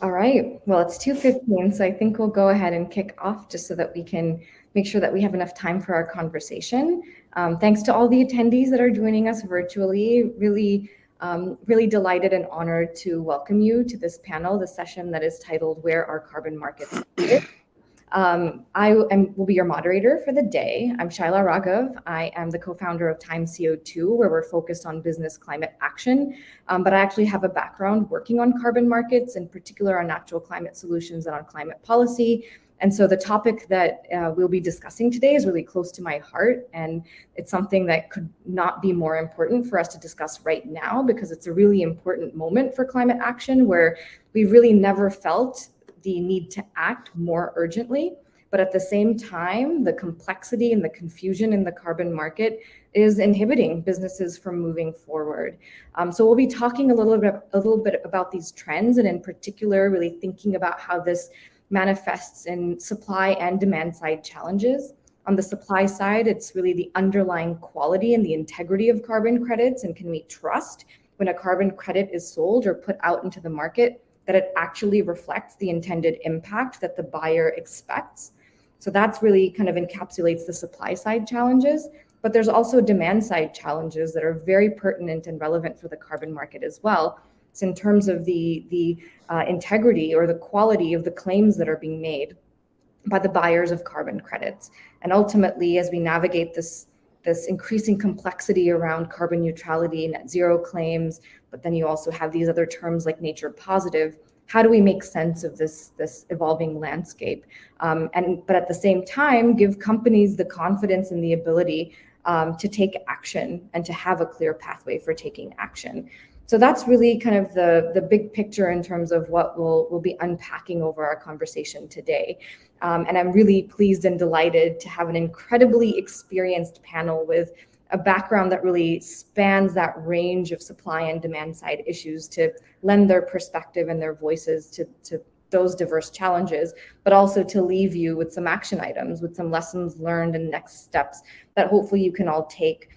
All right. Well, it's 2:15, so I think we'll go ahead and kick off just so that we can make sure that we have enough time for our conversation. Thanks to all the attendees that are joining us virtually. Really delighted and honored to welcome you to this panel, the session that is titled "Where Are Carbon Markets Headed?" Will be your moderator for the day. I'm Shaila Raghav. I am the co-founder of Time CO2, where we're focused on business climate action. But I actually have a background working on carbon markets, in particular on natural climate solutions and on climate policy. And so the topic that we'll be discussing today is really close to my heart, and it's something that could not be more important for us to discuss right now, because it's a really important moment for climate action where we really never felt the need to act more urgently. But at the same time, the complexity and the confusion in the carbon market is inhibiting businesses from moving forward. So we'll be talking a little bit about these trends, and in particular, really thinking about how this manifests in supply and demand side challenges. On the supply side, it's really the underlying quality and the integrity of carbon credits, and can we trust when a carbon credit is sold or put out into the market that it actually reflects the intended impact that the buyer expects. So that's really kind of encapsulates the supply side challenges, but there's also demand side challenges that are very pertinent and relevant for the carbon market as well. It's in terms of the integrity or the quality of the claims that are being made by the buyers of carbon credits. And ultimately, as we navigate this increasing complexity around carbon neutrality, net zero claims, but then you also have these other terms like nature positive. How do we make sense of this evolving landscape? But at the same time, give companies the confidence and the ability to take action and to have a clear pathway for taking action. So that's really kind of the big picture in terms of what we'll be unpacking over our conversation today. And I'm really pleased and delighted to have an incredibly experienced panel with a background that really spans that range of supply and demand side issues to lend their perspective and their voices to those diverse challenges, but also to leave you with some action items, with some lessons learned and next steps that hopefully you can all take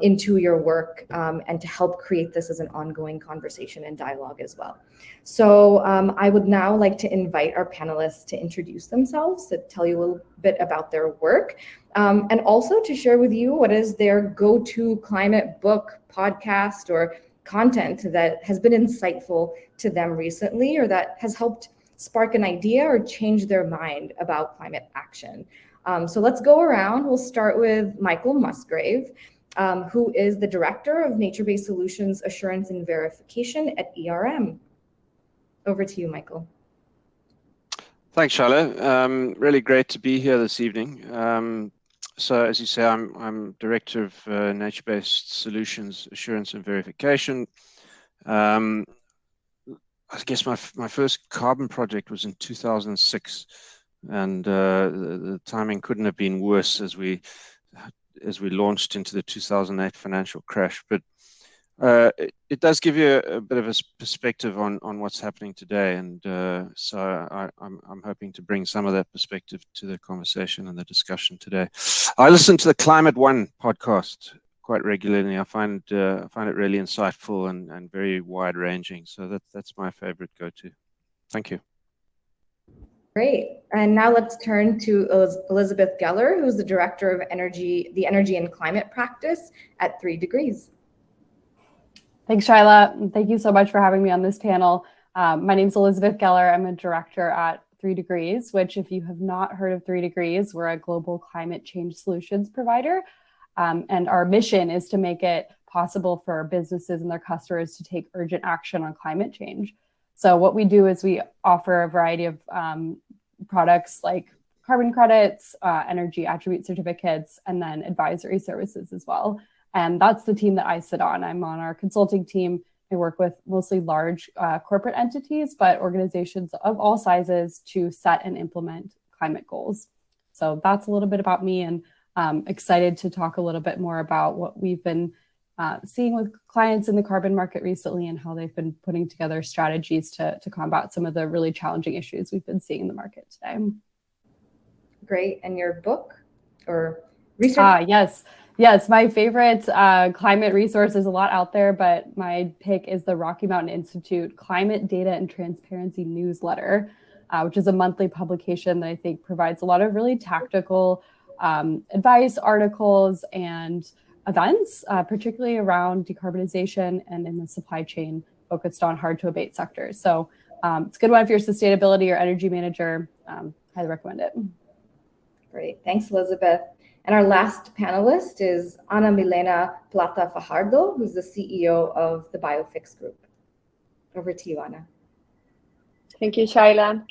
into your work, and to help create this as an ongoing conversation and dialogue as well. So I would now like to invite our panelists to introduce themselves, to tell you a little bit about their work, and also to share with you what is their go-to climate book, podcast, or content that has been insightful to them recently, or that has helped spark an idea or change their mind about climate action. So let's go around. We'll start with Michael Musgrave, who is the Director of Nature-Based Solutions Assurance and Verification at ERM. Over to you, Michael. Thanks, Charlotte. Really great to be here this evening. So as you say, I'm Director of Nature-Based Solutions Assurance and Verification. I guess my first carbon project was in 2006, and the timing couldn't have been worse as we launched into the 2008 financial crash. But it does give you a bit of a perspective on what's happening today, and so I'm hoping to bring some of that perspective to the conversation and the discussion today. I listen to the Climate One podcast quite regularly. I find it really insightful and very wide-ranging. So that's my favorite go-to. Thank you. Great. And now let's turn to Elizabeth Geller, who's the Director of the Energy and Climate Practice at 3 Degrees. Thanks, Shaila. Thank you so much for having me on this panel. My name is Elizabeth Geller. I'm a director at 3 Degrees, which, if you have not heard of 3 Degrees, we're a global climate change solutions provider. And our mission is to make it possible for businesses and their customers to take urgent action on climate change. So what we do is we offer a variety of products like carbon credits, energy attribute certificates, and then advisory services as well. And that's the team that I sit on. I'm on our consulting team. I work with mostly large corporate entities, but organizations of all sizes to set and implement climate goals. So that's a little bit about me, and excited to talk a little bit more about what we've been seeing with clients in the carbon market recently and how they've been putting together strategies to combat some of the really challenging issues we've been seeing in the market today. Great. And your book or research? Yes. Yes, my favorite climate resource. There's a lot out there, but my pick is the Rocky Mountain Institute Climate Data and Transparency newsletter, which is a monthly publication that I think provides a lot of really tactical advice, articles, and events, particularly around decarbonization and in the supply chain focused on hard-to-abate sectors. So it's a good one if you're a sustainability or energy manager. Highly recommend it. Great. Thanks, Elizabeth. And our last panelist is Ana Milena Plata Fajardo, who's the CEO of the Biofix Group. Over to you, Ana. Thank you, Shaila.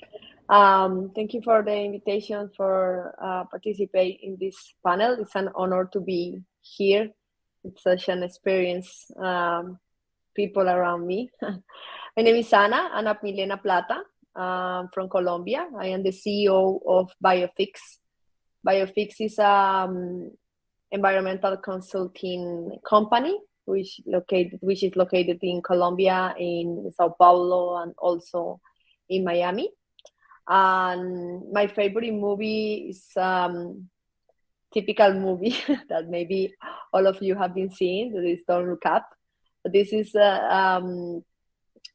Thank you for the invitation for participate in this panel. It's an honor to be here. It's such an experience, people around me. My name is Ana Milena Plata, from Colombia. I am the CEO of Biofix. Biofix is an environmental consulting company which is located in Colombia, in Sao Paulo, and also in Miami. And my favorite movie is typical movie that maybe all of you have been seeing. That is Don't Look Up. This is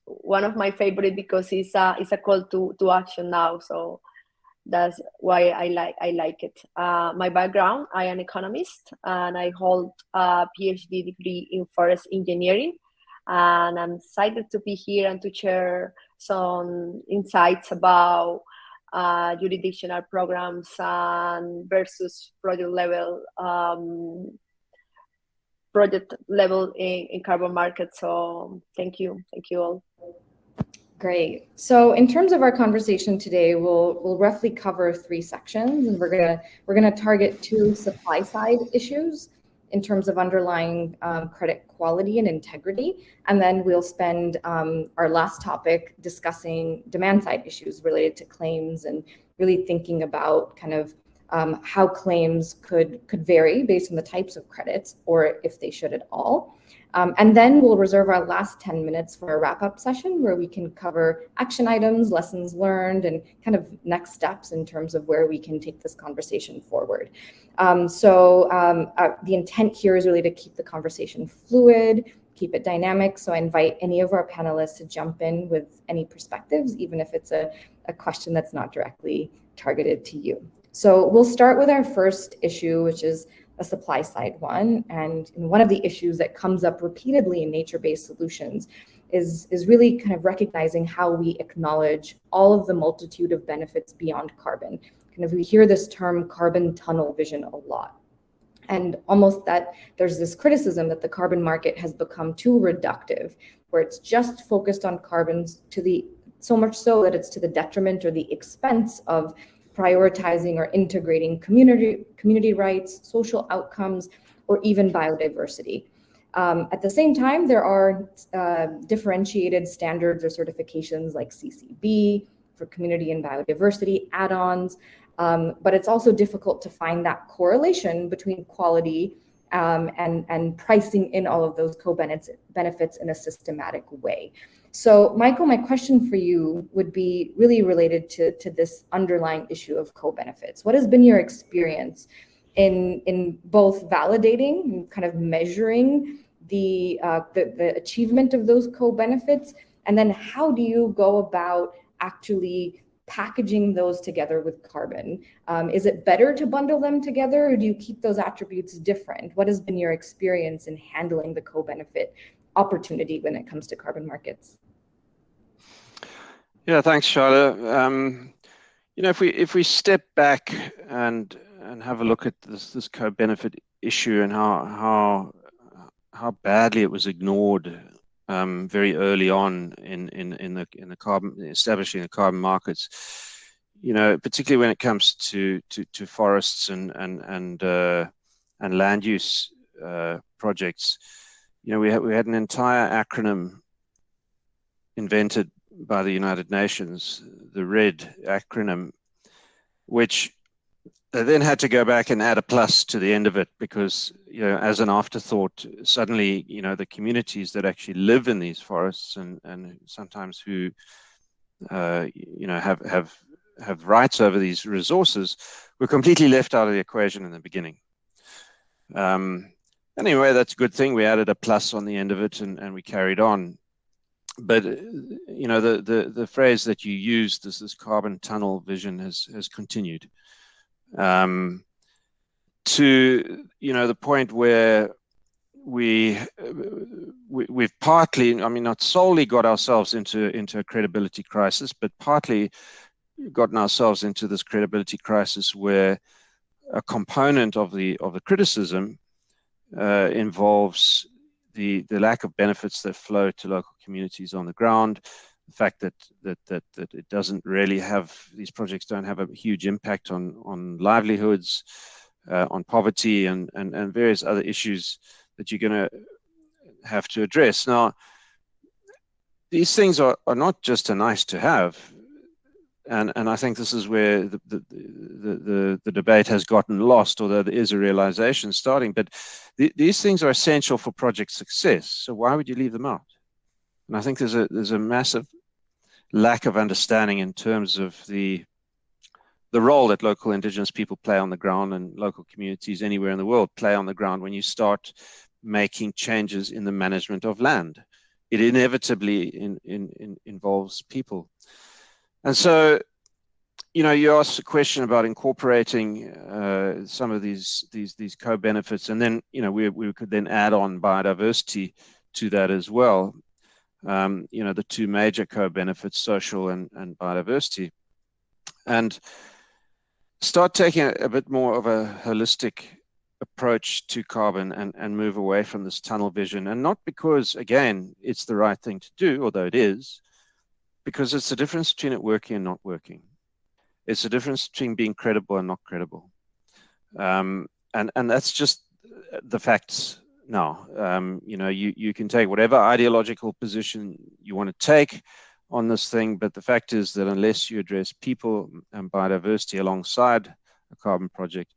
one of my favorite because it's a call to action now. So that's why I like it. My background, I am an economist, and I hold a PhD degree in forest engineering. And I'm excited to be here and to share some insights about jurisdictional programs and versus project level in carbon markets. So thank you all. Great. So in terms of our conversation today, we'll roughly cover 3 sections, and we're gonna target 2 supply side issues in terms of underlying credit quality and integrity, and then we'll spend our last topic discussing demand side issues related to claims and really thinking about kind of how claims could vary based on the types of credits, or if they should at all. And then we'll reserve our last 10 minutes for a wrap-up session where we can cover action items, lessons learned, and kind of next steps in terms of where we can take this conversation forward. The intent here is really to keep the conversation fluid, keep it dynamic. So I invite any of our panelists to jump in with any perspectives, even if it's a question that's not directly targeted to you. So we'll start with our first issue, which is a supply side one. And one of the issues that comes up repeatedly in nature-based solutions is really kind of recognizing how we acknowledge all of the multitude of benefits beyond carbon. Kind of we hear this term carbon tunnel vision a lot. And almost that there's this criticism that the carbon market has become too reductive, where it's just focused on carbons so much so that it's to the detriment or the expense of prioritizing or integrating community rights, social outcomes, or even biodiversity. At the same time, there are differentiated standards or certifications like CCB for community and biodiversity add-ons, but it's also difficult to find that correlation between quality and pricing in all of those co-benefits in a systematic way. So Michael, my question for you would be really related to this underlying issue of co-benefits. What has been your experience in both validating and kind of measuring the achievement of those co-benefits, and then how do you go about actually packaging those together with carbon? Is it better to bundle them together, or do you keep those attributes different? What has been your experience in handling the co-benefit opportunity when it comes to carbon markets? Yeah, thanks, Charlotte. If we step back and have a look at this co-benefit issue and how badly it was ignored very early on in the carbon, establishing the carbon markets, particularly when it comes to forests and land use projects. We had an entire acronym invented by the United Nations, the RED acronym, which they then had to go back and add a plus to the end of it because, as an afterthought, suddenly, the communities that actually live in these forests and sometimes who, have rights over these resources were completely left out of the equation in the beginning. Anyway, that's a good thing. We added a plus on the end of it, and we carried on. But the phrase that you used, this carbon tunnel vision, has continued to the point where we've partly, I mean, not solely got ourselves into a credibility crisis, but partly gotten ourselves into this credibility crisis where a component of the criticism involves the lack of benefits that flow to local communities on the ground, the fact that it doesn't really have, these projects don't have a huge impact on livelihoods, on poverty, and various other issues that you're going to have to address. Now, these things are not just a nice to have. And I think this is where the debate has gotten lost, although there is a realization starting. But these things are essential for project success. So why would you leave them out? And I think there's a massive lack of understanding in terms of the role that local Indigenous people play on the ground, and local communities anywhere in the world play on the ground when you start making changes in the management of land. It inevitably involves people. And so, you asked a question about incorporating some of these co-benefits, and then we could then add on biodiversity to that as well. The two major co-benefits, social and biodiversity, and start taking a bit more of a holistic approach to carbon and move away from this tunnel vision. And not because, again, it's the right thing to do, although it is, because it's the difference between it working and not working. It's the difference between being credible and not credible. And that's just the facts now. You can take whatever ideological position you want to take on this thing, but the fact is that unless you address people and biodiversity alongside a carbon project,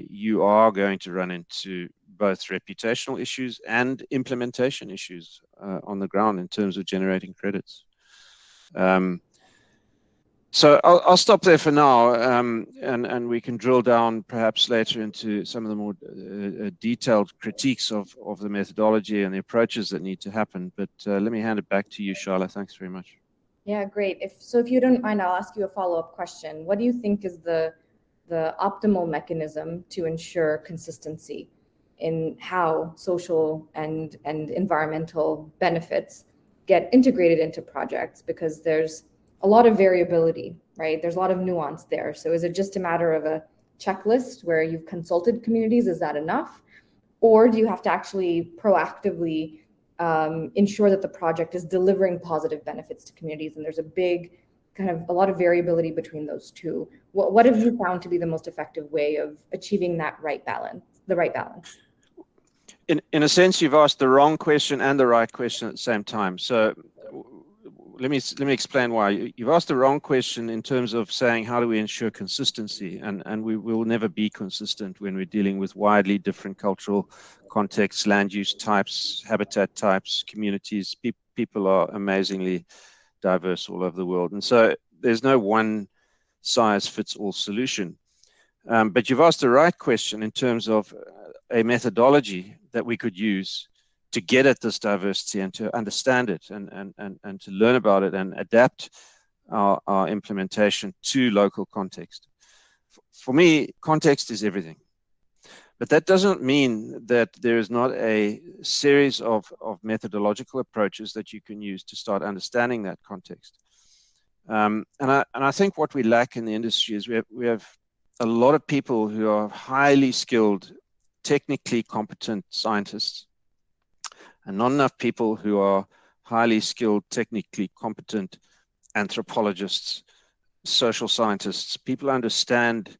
you are going to run into both reputational issues and implementation issues on the ground in terms of generating credits. So I'll stop there for now, and we can drill down perhaps later into some of the more detailed critiques of the methodology and the approaches that need to happen. But let me hand it back to you, Charla. Thanks very much. Yeah, great. If you don't mind, I'll ask you a follow-up question. What do you think is the optimal mechanism to ensure consistency in how social and environmental benefits get integrated into projects? Because there's a lot of variability, right? There's a lot of nuance there. So is it just a matter of a checklist where you've consulted communities? Is that enough? Or do you have to actually proactively ensure that the project is delivering positive benefits to communities? And there's a lot of variability between those two. What have you found to be the most effective way of achieving that right balance? In a sense, you've asked the wrong question and the right question at the same time. So let me explain why. You've asked the wrong question in terms of saying, how do we ensure consistency? And we will never be consistent when we're dealing with widely different cultural contexts, land use types, habitat types, communities. People are amazingly diverse all over the world. And so there's no one size fits all solution. But you've asked the right question in terms of a methodology that we could use to get at this diversity and to understand it and to learn about it and adapt our implementation to local context. For me, context is everything. But that doesn't mean that there is not a series of methodological approaches that you can use to start understanding that context. And I think what we lack in the industry is we have a lot of people who are highly skilled, technically competent scientists, and not enough people who are highly skilled, technically competent anthropologists, social scientists. People understand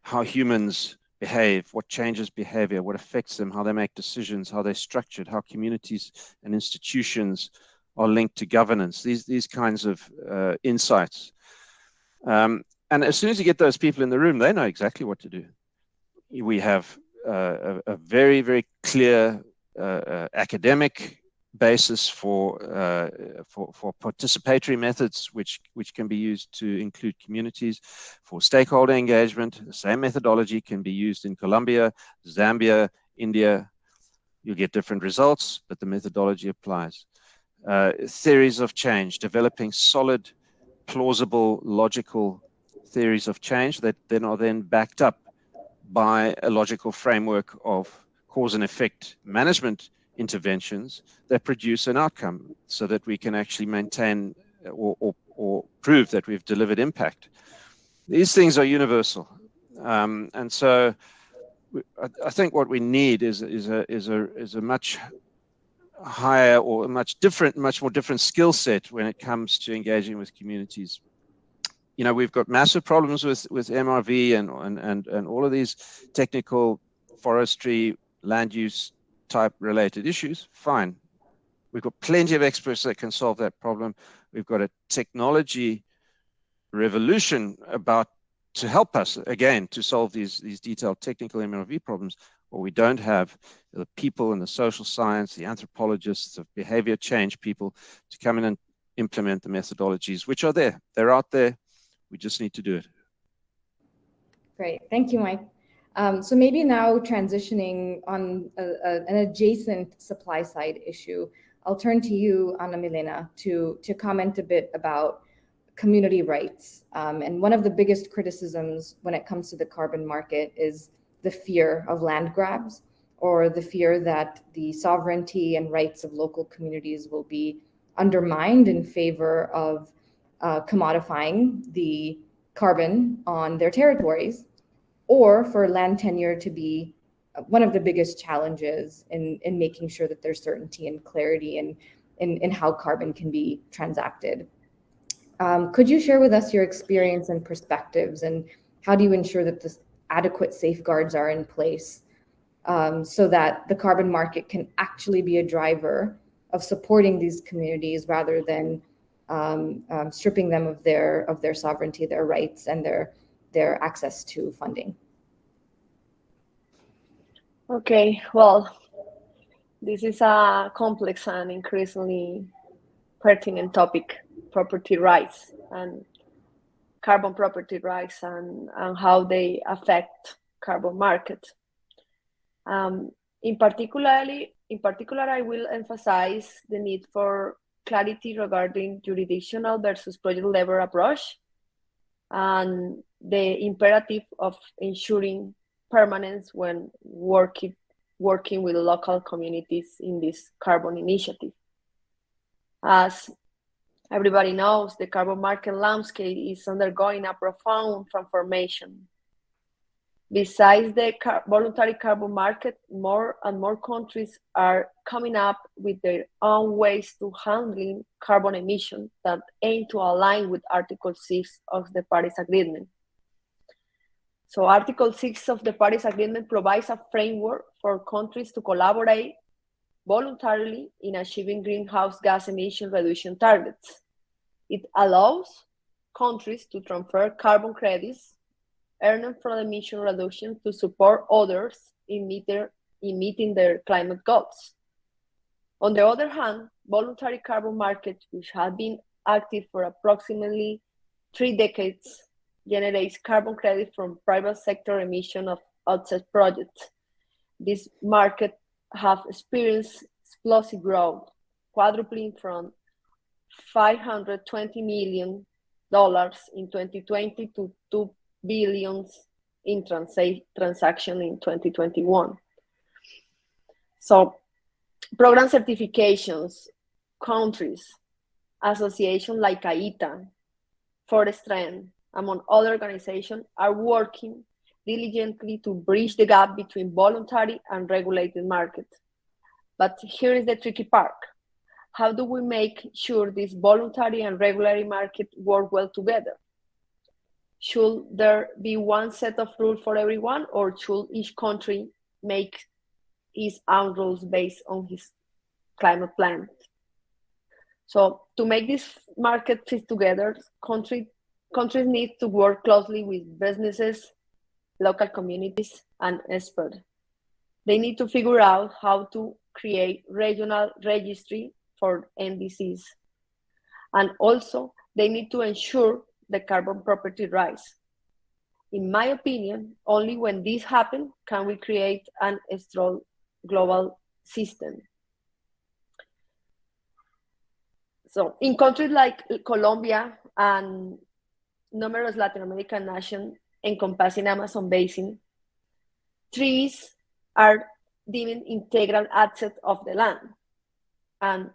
how humans behave, what changes behavior, what affects them, how they make decisions, how they're structured, how communities and institutions are linked to governance, these kinds of insights. And as soon as you get those people in the room, they know exactly what to do. We have a very, very clear academic basis for participatory methods, which can be used to include communities. For stakeholder engagement, the same methodology can be used in Colombia, Zambia, India. You get different results, but the methodology applies. Theories of change, developing solid, plausible, logical theories of change that then are backed up by a logical framework of cause and effect management interventions that produce an outcome so that we can actually maintain or prove that we've delivered impact. These things are universal. And so I think what we need is a much higher or a much more different skill set when it comes to engaging with communities. You know, we've got massive problems with MRV and all of these technical forestry, land use type related issues. Fine. We've got plenty of experts that can solve that problem. We've got a technology revolution about to help us, again, to solve these detailed technical MRV problems. What we don't have the people in the social science, the anthropologists, the behavior change people to come in and implement the methodologies, which are there. They're out there. We just need to do it. Great. Thank you, Mike. So maybe now transitioning on an adjacent supply side issue, I'll turn to you, Ana Milena, to comment a bit about community rights. And one of the biggest criticisms when it comes to the carbon market is the fear of land grabs, or the fear that the sovereignty and rights of local communities will be undermined in favor of commodifying the carbon on their territories, or for land tenure to be one of the biggest challenges in making sure that there's certainty and clarity in how carbon can be transacted. Could you share with us your experience and perspectives, and how do you ensure that the adequate safeguards are in place so that the carbon market can actually be a driver of supporting these communities rather than stripping them of their sovereignty, their rights, and their access to funding? Okay, well, this is a complex and increasingly pertinent topic, property rights and carbon property rights and how they affect carbon market. In particular, I will emphasize the need for clarity regarding jurisdictional versus project level approach and the imperative of ensuring permanence when working with local communities in this carbon initiative. As everybody knows, the carbon market landscape is undergoing a profound transformation. Besides the voluntary carbon market, more and more countries are coming up with their own ways to handling carbon emissions that aim to align with Article 6 of the Paris Agreement. So Article 6 of the Paris Agreement provides a framework for countries to collaborate voluntarily in achieving greenhouse gas emission reduction targets. It allows countries to transfer carbon credits earned from emission reduction to support others in meeting their climate goals. On the other hand, voluntary carbon markets, which have been active for approximately 3 decades, generates carbon credit from private sector emission of offset projects. This market have experienced explosive growth, quadrupling from $520 million in 2020 to $2 billion in transaction in 2021. So program certifications, countries, associations like AITA, Forest Trend, among other organizations, are working diligently to bridge the gap between voluntary and regulated markets. But here is the tricky part. How do we make sure this voluntary and regulatory market work well together? Should there be one set of rules for everyone, or should each country make its own rules based on his climate plan? So to make this market fit together, countries need to work closely with businesses, local communities, and experts. They need to figure out how to create regional registry for NDCs. And also, they need to ensure the carbon property rights. In my opinion, only when this happens can we create a strong global system. So in countries like Colombia and numerous Latin American nations encompassing Amazon basin, trees are deemed integral assets of the land. And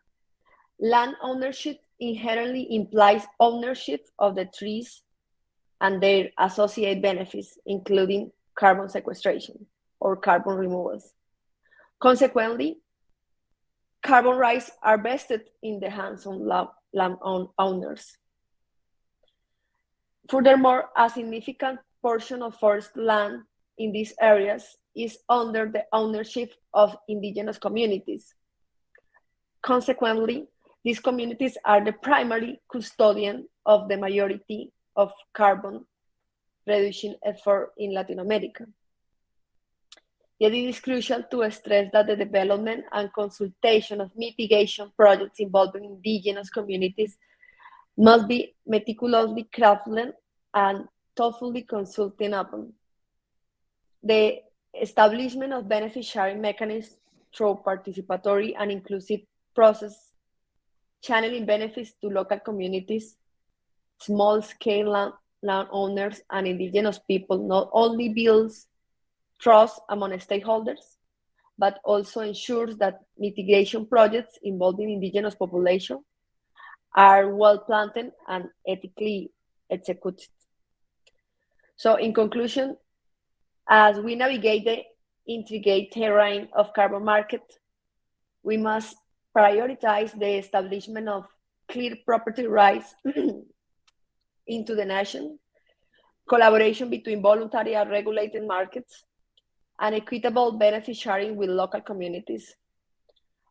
land ownership inherently implies ownership of the trees and their associated benefits, including carbon sequestration or carbon removals. Consequently, carbon rights are vested in the hands of land owners. Furthermore, a significant portion of forest land in these areas is under the ownership of indigenous communities. Consequently, these communities are the primary custodian of the majority of carbon reduction effort in Latin America. Yet it is crucial to stress that the development and consultation of mitigation projects involving indigenous communities must be meticulously crafted and thoughtfully consulted upon. The establishment of benefit sharing mechanisms through participatory and inclusive process, channeling benefits to local communities, small-scale landowners, and indigenous people not only builds trust among stakeholders, but also ensures that mitigation projects involving indigenous population are well planned and ethically executed. So in conclusion, as we navigate the intricate terrain of carbon market, we must prioritize the establishment of clear property rights into the nation, collaboration between voluntary and regulated markets, and equitable benefit sharing with local communities.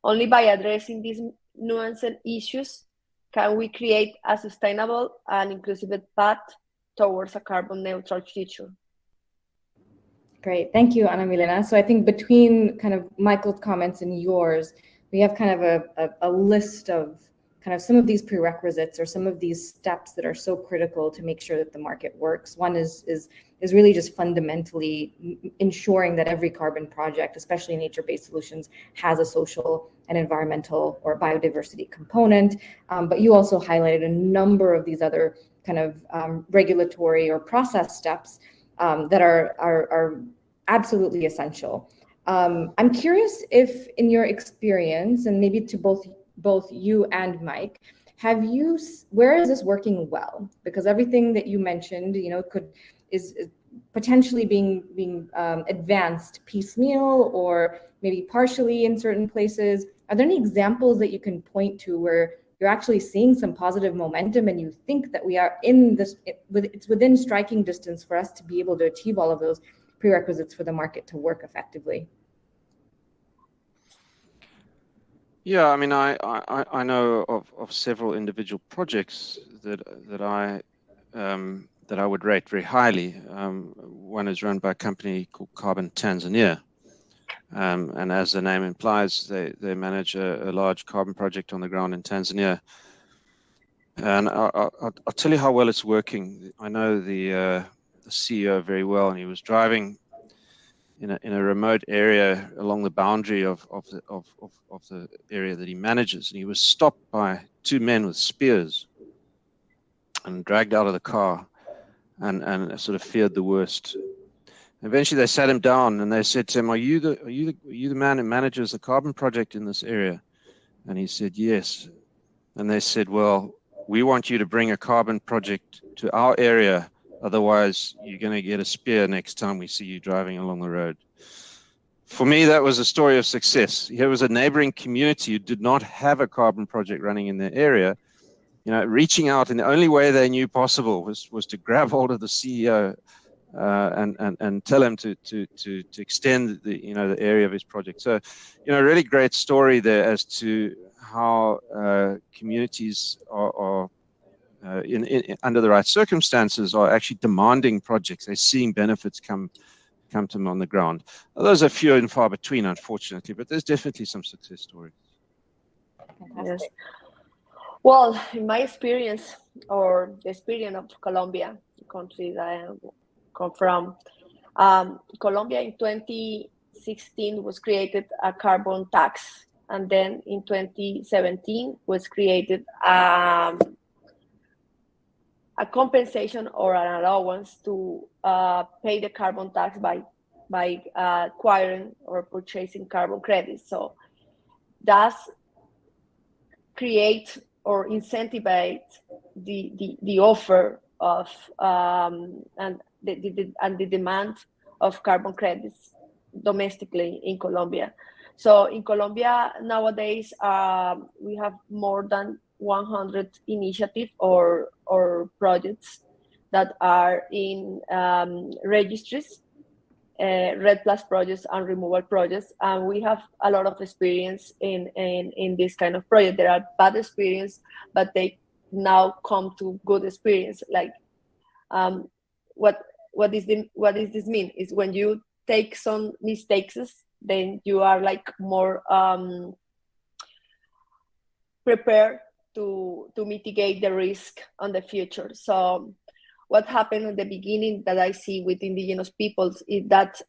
Only by addressing these nuanced issues can we create a sustainable and inclusive path towards a carbon neutral future. Great, thank you, Ana Milena. So I think between kind of Michael's comments and yours, we have kind of a list of kind of some of these prerequisites or some of these steps that are so critical to make sure that the market works. One is really just fundamentally ensuring that every carbon project, especially nature-based solutions, has a social and environmental or biodiversity component. But you also highlighted a number of these other kind of regulatory or process steps that are absolutely essential. I'm curious if, in your experience, and maybe to both you and Mike, where is this working well? Because everything that you mentioned, is potentially being advanced piecemeal or maybe partially in certain places. Are there any examples that you can point to where you're actually seeing some positive momentum and you think that we are it's within striking distance for us to be able to achieve all of those prerequisites for the market to work effectively? Yeah, I mean, I know of several individual projects that I would rate very highly. One is run by a company called Carbon Tanzania, and as the name implies, they manage a large carbon project on the ground in Tanzania. And I'll tell you how well it's working. I know the CEO very well, and he was driving in a remote area along the boundary of the area that he manages, and he was stopped by two men with spears and dragged out of the car, and sort of feared the worst. Eventually, they sat him down and they said to him, "Are you the man who manages the carbon project in this area?" And he said, "Yes." And they said, "Well, we want you to bring a carbon project to our area. Otherwise, you're going to get a spear next time we see you driving along the road." For me, that was a story of success. Here was a neighboring community who did not have a carbon project running in their area, reaching out in the only way they knew possible was to grab hold of the CEO and tell him to extend the area of his project. So, really great story there as to how communities are under the right circumstances are actually demanding projects. They're seeing benefits come come to them on the ground. Those are few and far between, unfortunately, but there's definitely some success stories. Fantastic. Yes. Well, in my experience, or the experience of Colombia, the country that I come from, Colombia in 2016 was created a carbon tax, and then in 2017 was created a compensation or an allowance to pay the carbon tax by acquiring or purchasing carbon credits. So that's create or incentivize the offer of and the demand of carbon credits domestically in Colombia. So in Colombia nowadays we have more than 100 initiatives or projects that are in registries, REDD+ projects and removal projects, and we have a lot of experience in this kind of project. There are bad experience, but they now come to good experience. Like what does this mean? Is when you take some mistakes, then you are like more prepared to mitigate the risk on the future. So what happened in the beginning that I see with indigenous peoples is that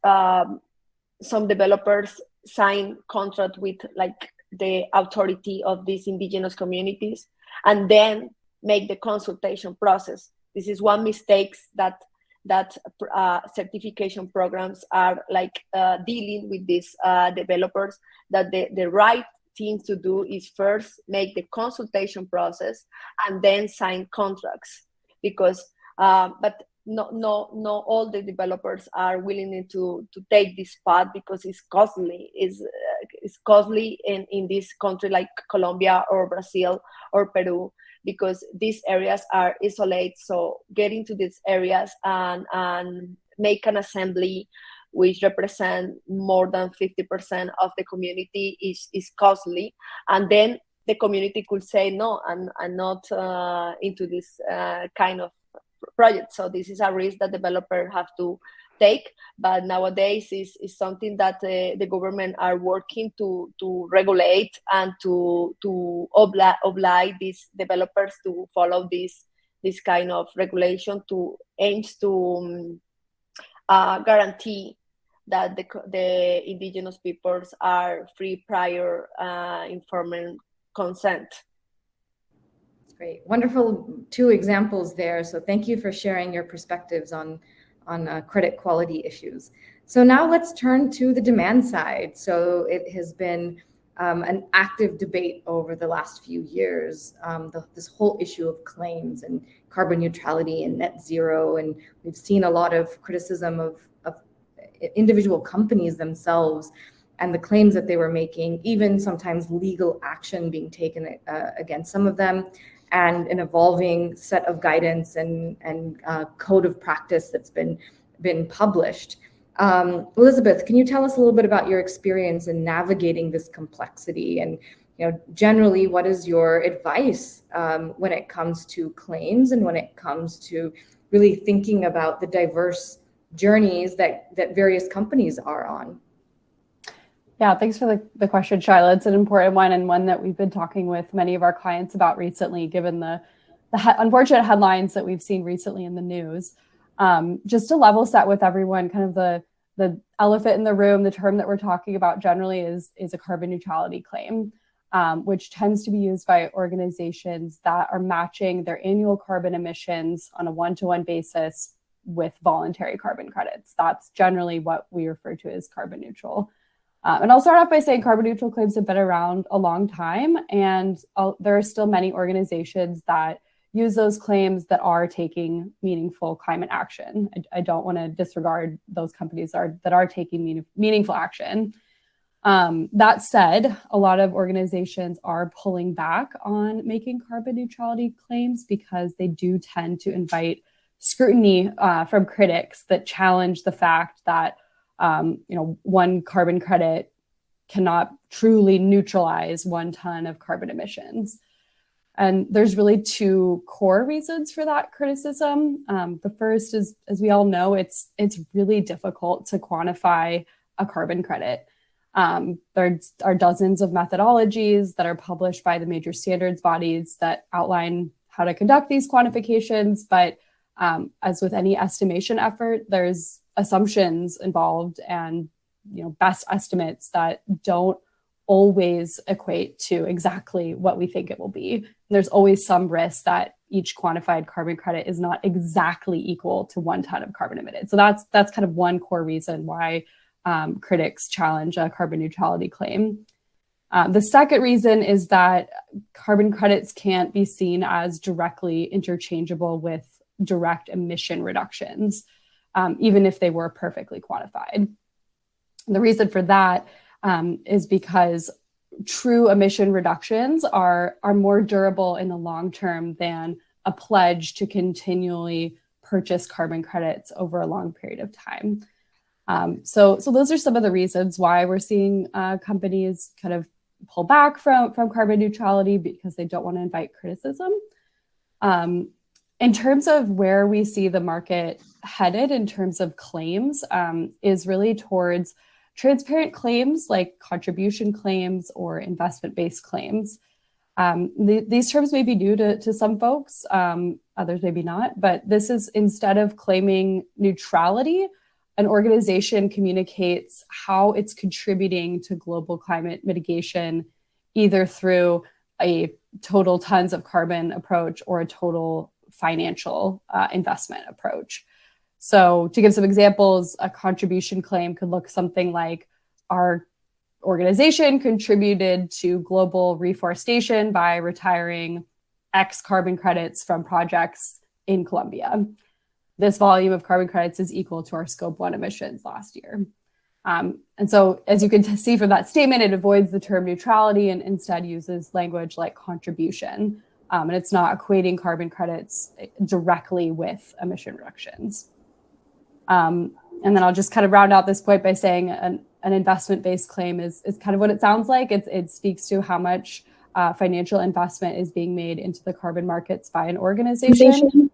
some developers sign contract with like the authority of these indigenous communities and then make the consultation process. This is one mistake that certification programs are like dealing with these developers, that the right thing to do is first make the consultation process and then sign contracts, because but no all the developers are willing to take this path because it's costly. It's costly in this country like Colombia or Brazil or Peru, because these areas are isolated. So getting to these areas and make an assembly which represent more than 50% of the community is costly. And then the community could say, no, I'm not into this kind of project. So this is a risk that developers have to take. But nowadays is something that the government are working to regulate and to oblige these developers to follow this kind of regulation, to aims to guarantee that the indigenous peoples are free prior informed consent. Great, wonderful 2 examples there. So thank you for sharing your perspectives on credit quality issues. So now let's turn to the demand side. So it has been an active debate over the last few years, this whole issue of claims and carbon neutrality and net zero. And we've seen a lot of criticism of individual companies themselves and the claims that they were making, even sometimes legal action being taken against some of them, and an evolving set of guidance and code of practice that's been published. Elizabeth, can you tell us a little bit about your experience in navigating this complexity, and generally what is your advice when it comes to claims and when it comes to really thinking about the diverse journeys that various companies are on? Yeah, thanks for the question, Shyla. It's an important one, and one that we've been talking with many of our clients about recently, given the unfortunate headlines that we've seen recently in the news. Just to level set with everyone, kind of the elephant in the room, the term that we're talking about generally is a carbon neutrality claim, which tends to be used by organizations that are matching their annual carbon emissions on a one-to-one basis with voluntary carbon credits. That's generally what we refer to as carbon neutral. And I'll start off by saying carbon neutral claims have been around a long time, and there are still many organizations that use those claims that are taking meaningful climate action. I don't want to disregard those companies that are taking meaningful action. That said, a lot of organizations are pulling back on making carbon neutrality claims because they do tend to invite scrutiny from critics that challenge the fact that one carbon credit cannot truly neutralize 1 ton of carbon emissions. And there's really two core reasons for that criticism. The first is, as we all know, it's really difficult to quantify a carbon credit. There are dozens of methodologies that are published by the major standards bodies that outline how to conduct these quantifications. But as with any estimation effort, there's assumptions involved and best estimates that don't always equate to exactly what we think it will be. And there's always some risk that each quantified carbon credit is not exactly equal to 1 ton of carbon emitted. So that's kind of one core reason why critics challenge a carbon neutrality claim. The second reason is that carbon credits can't be seen as directly interchangeable with direct emission reductions, even if they were perfectly quantified. And the reason for that is because true emission reductions are more durable in the long term than a pledge to continually purchase carbon credits over a long period of time. So those are some of the reasons why we're seeing companies kind of pull back from carbon neutrality, because they don't want to invite criticism. In terms of where we see the market headed in terms of claims, is really towards transparent claims like contribution claims or investment-based claims. These terms may be new to some folks, others maybe not, but this is, instead of claiming neutrality, an organization communicates how it's contributing to global climate mitigation, either through a total tons of carbon approach or a total financial investment approach. So to give some examples, a contribution claim could look something like, our organization contributed to global reforestation by retiring X carbon credits from projects in Colombia. This volume of carbon credits is equal to our scope 1 emissions last year. And so, as you can see from that statement, it avoids the term neutrality and instead uses language like contribution. And it's not equating carbon credits directly with emission reductions. And then I'll just kind of round out this point by saying an investment-based claim is kind of what it sounds like. It speaks to how much financial investment is being made into the carbon markets by an organization,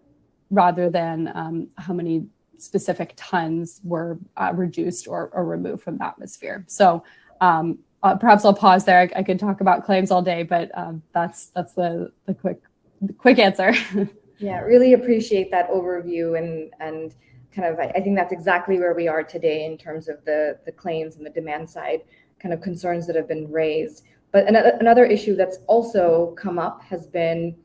rather than how many specific tons were reduced or removed from the atmosphere. So perhaps I'll pause there. I could talk about claims all day, but that's the quick answer. Yeah, really appreciate that overview and kind of, I think that's exactly where we are today in terms of the claims and the demand side kind of concerns that have been raised. But another issue that's also come up has been,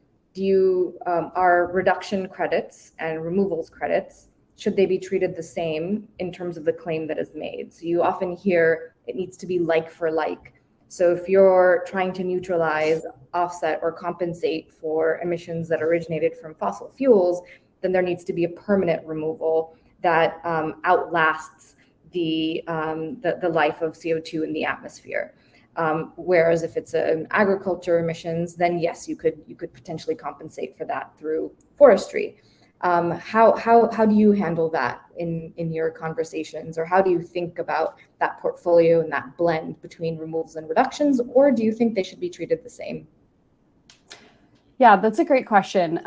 are reduction credits and removals credits, should they be treated the same in terms of the claim that is made? So you often hear it needs to be like for like. So if you're trying to neutralize, offset, or compensate for emissions that originated from fossil fuels, then there needs to be a permanent removal that outlasts the life of CO2 in the atmosphere. Whereas if it's an agriculture emissions, then yes, you could potentially compensate for that through forestry. How do you handle that in your conversations, or how do you think about that portfolio and that blend between removals and reductions, or do you think they should be treated the same? Yeah, that's a great question.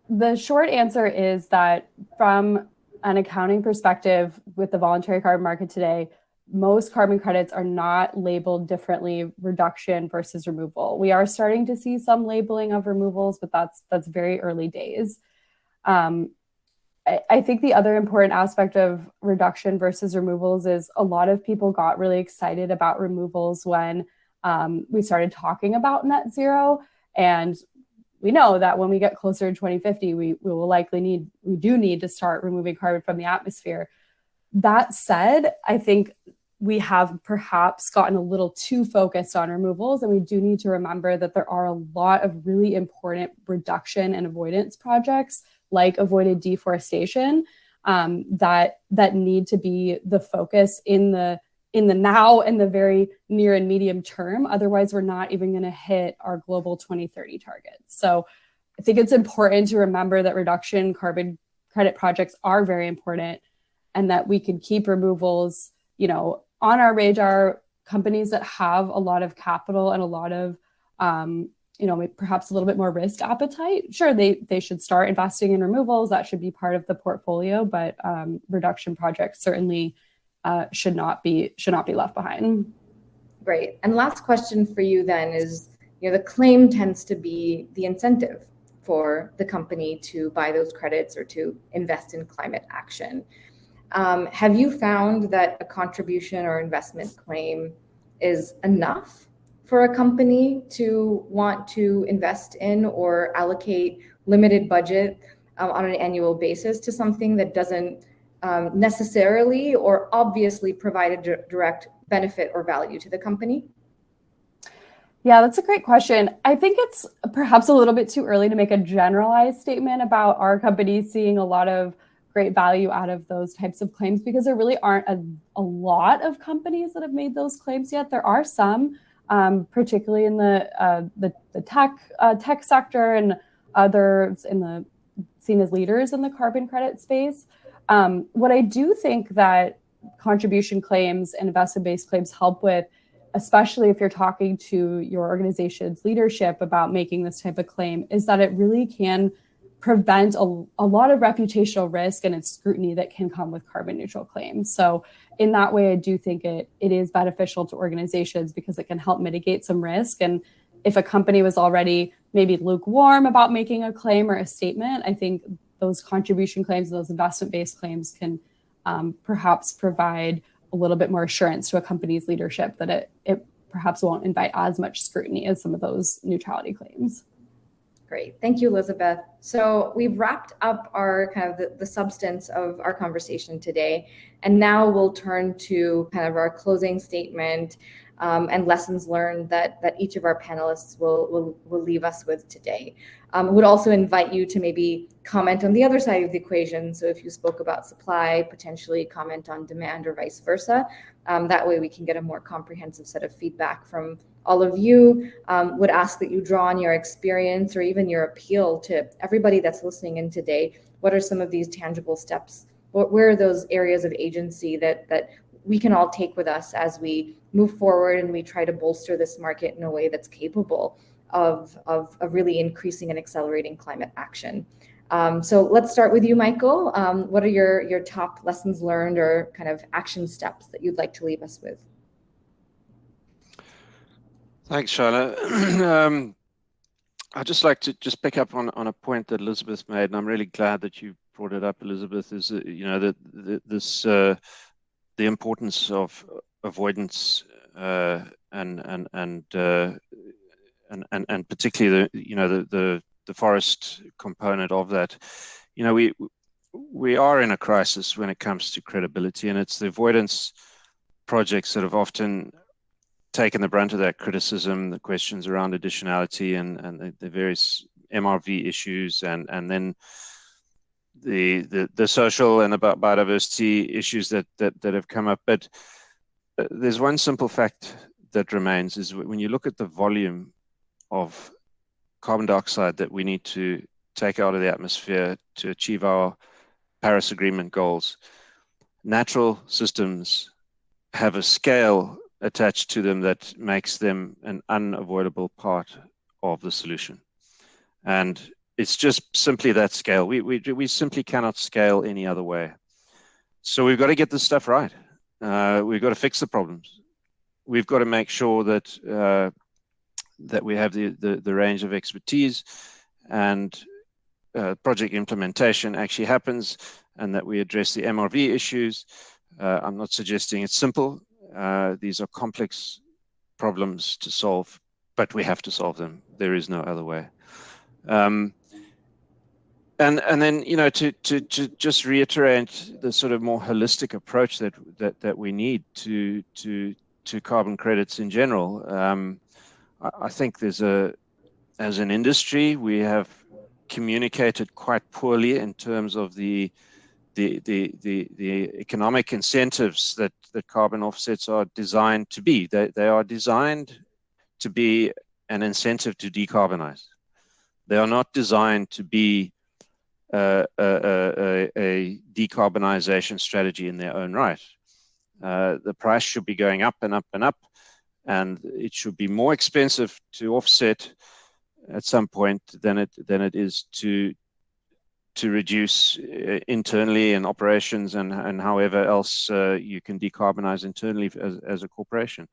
The short answer is that from an accounting perspective, with the voluntary carbon market today, most carbon credits are not labeled differently, reduction versus removal. We are starting to see some labeling of removals, but that's very early days. I think the other important aspect of reduction versus removals is a lot of people got really excited about removals when we started talking about net zero. And we know that when we get closer to 2050, we do need to start removing carbon from the atmosphere. That said, I think we have perhaps gotten a little too focused on removals, and we do need to remember that there are a lot of really important reduction and avoidance projects, like avoided deforestation, that need to be the focus in the now and the very near and medium term. Otherwise, we're not even going to hit our global 2030 targets. So I think it's important to remember that reduction carbon credit projects are very important, and that we can keep removals, on our radar. Companies that have a lot of capital and a lot of perhaps a little bit more risk appetite, sure, they should start investing in removals. That should be part of the portfolio, but reduction projects certainly should not be left behind. Great. And last question for you then is, the claim tends to be the incentive for the company to buy those credits or to invest in climate action. Have you found that a contribution or investment claim is enough for a company to want to invest in or allocate limited budget on an annual basis to something that doesn't necessarily or obviously provide a direct benefit or value to the company? Yeah, that's a great question. I think it's perhaps a little bit too early to make a generalized statement about our company seeing a lot of great value out of those types of claims, because there really aren't a lot of companies that have made those claims yet. There are some, particularly in the tech sector and others seen as leaders in the carbon credit space. What I do think that contribution claims and investment-based claims help with, especially if you're talking to your organization's leadership about making this type of claim, is that it really can prevent a lot of reputational risk and its scrutiny that can come with carbon neutral claims. So in that way, I do think it is beneficial to organizations because it can help mitigate some risk. And if a company was already maybe lukewarm about making a claim or a statement, I think those contribution claims, those investment-based claims can perhaps provide a little bit more assurance to a company's leadership that it perhaps won't invite as much scrutiny as some of those neutrality claims. Great. Thank you, Elizabeth. So we've wrapped up our kind of the substance of our conversation today. And now we'll turn to kind of our closing statement and lessons learned that each of our panelists will leave us with today. Would also invite you to maybe comment on the other side of the equation. So if you spoke about supply, potentially comment on demand or vice versa. That way we can get a more comprehensive set of feedback from all of you. Would ask that you draw on your experience or even your appeal to everybody that's listening in today. What are some of these tangible steps? Where are those areas of agency that we can all take with us as we move forward and we try to bolster this market in a way that's capable of really increasing and accelerating climate action? So let's start with you, Michael. What are your top lessons learned or kind of action steps that you'd like to leave us with? Thanks, Shyla. I'd just like to pick up on a point that Elizabeth made, and I'm really glad that you brought it up, Elizabeth, is the importance of avoidance and particularly the forest component of that. We are in a crisis when it comes to credibility, and it's the avoidance projects that have often taken the brunt of that criticism, the questions around additionality and the various MRV issues, and then the social and about biodiversity issues that have come up. But there's one simple fact that remains, is when you look at the volume of carbon dioxide that we need to take out of the atmosphere to achieve our Paris Agreement goals, natural systems have a scale attached to them that makes them an unavoidable part of the solution. And it's just simply that scale. We simply cannot scale any other way. So we've got to get this stuff right. We've got to fix the problems. We've got to make sure that that we have the range of expertise and project implementation actually happens, and that we address the MRV issues. I'm not suggesting it's simple. These are complex problems to solve, but we have to solve them. There is no other way. And then to just reiterate the sort of more holistic approach that we need to carbon credits in general. I think as an industry, we have communicated quite poorly in terms of the economic incentives that carbon offsets are designed to be. They are designed to be an incentive to decarbonize. They are not designed to be a decarbonization strategy in their own right. The price should be going up and up and up, and it should be more expensive to offset at some point than it is to reduce internally in operations and however else you can decarbonize internally as a corporation.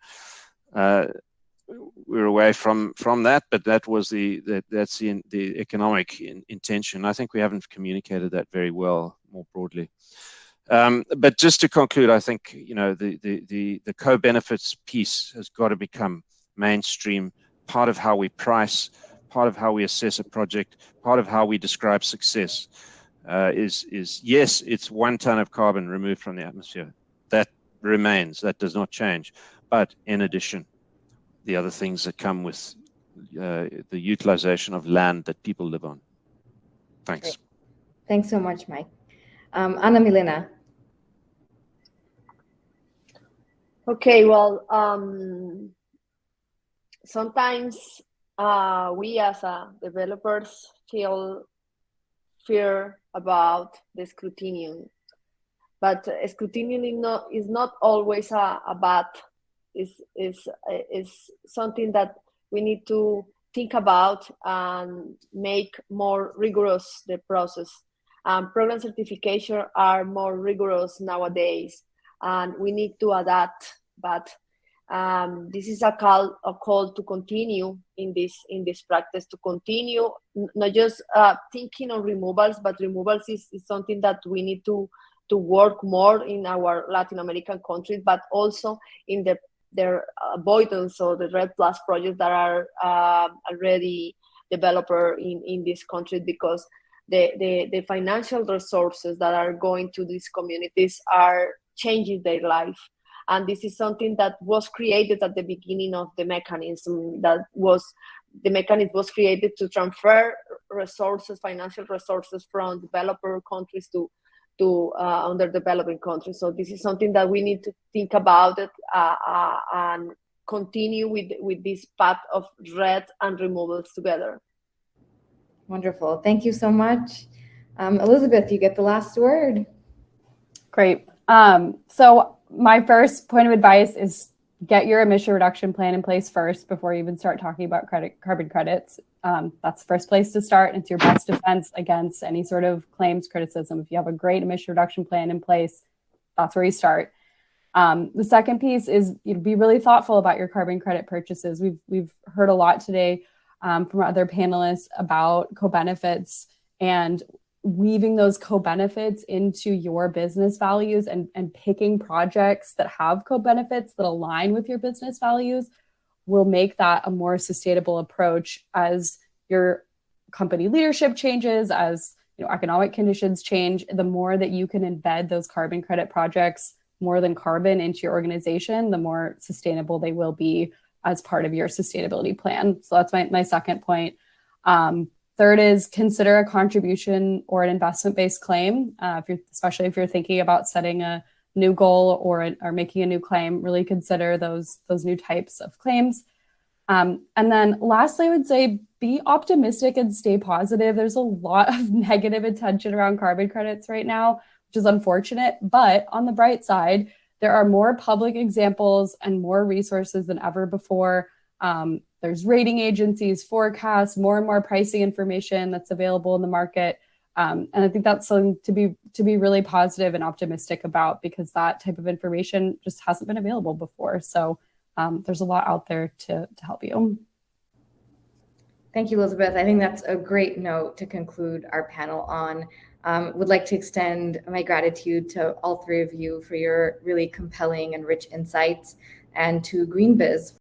We're away from that, but that's the economic intention. I think we haven't communicated that very well more broadly. But just to conclude, I think the co-benefits piece has got to become mainstream, part of how we price, part of how we assess a project, part of how we describe success. Is yes, it's 1 ton of carbon removed from the atmosphere. That remains, that does not change. But in addition, the other things that come with the utilization of land that people live on. Thanks. Great. Thanks so much, Mike. Ana Milena. Okay, well, sometimes we as developers feel fear about the scrutiny, but scrutiny is not always a bad. Is something that we need to think about and make more rigorous the process. Program certification are more rigorous nowadays, and we need to adapt. But this is a call to continue in this practice, to continue not just thinking on removals, but removals is something that we need to work more in our Latin American countries, but also in their avoidance or the REDD+ projects that are already developed in this country, because the financial resources that are going to these communities are changing their life. And this is something that was created at the beginning of the mechanism. The mechanism was created to transfer resources, financial resources from developer countries to underdeveloping countries. So this is something that we need to think about it and continue with this path of REDD and removals together. Wonderful. Thank you so much. Elizabeth, you get the last word. Great. So my first point of advice is get your emission reduction plan in place first before you even start talking about carbon credits. That's the first place to start. It's your best defense against any sort of claims criticism. If you have a great emission reduction plan in place, that's where you start. The second piece is be really thoughtful about your carbon credit purchases. We've heard a lot today from other panelists about co-benefits and weaving those co-benefits into your business values and picking projects that have co-benefits that align with your business values will make that a more sustainable approach as your company leadership changes, as economic conditions change. The more that you can embed those carbon credit projects more than carbon into your organization, the more sustainable they will be as part of your sustainability plan. So that's my second point. Third is consider a contribution or an investment-based claim. Especially if you're thinking about setting a new goal or making a new claim, really consider those new types of claims. And then lastly, I would say be optimistic and stay positive. There's a lot of negative attention around carbon credits right now, which is unfortunate. But on the bright side, there are more public examples and more resources than ever before. There's rating agencies, forecasts, more and more pricing information that's available in the market. And I think that's something to be really positive and optimistic about, because that type of information just hasn't been available before. So there's a lot out there to help you. Thank you, Elizabeth. I think that's a great note to conclude our panel on. Would like to extend my gratitude to all three of you for your really compelling and rich insights, and to GreenBiz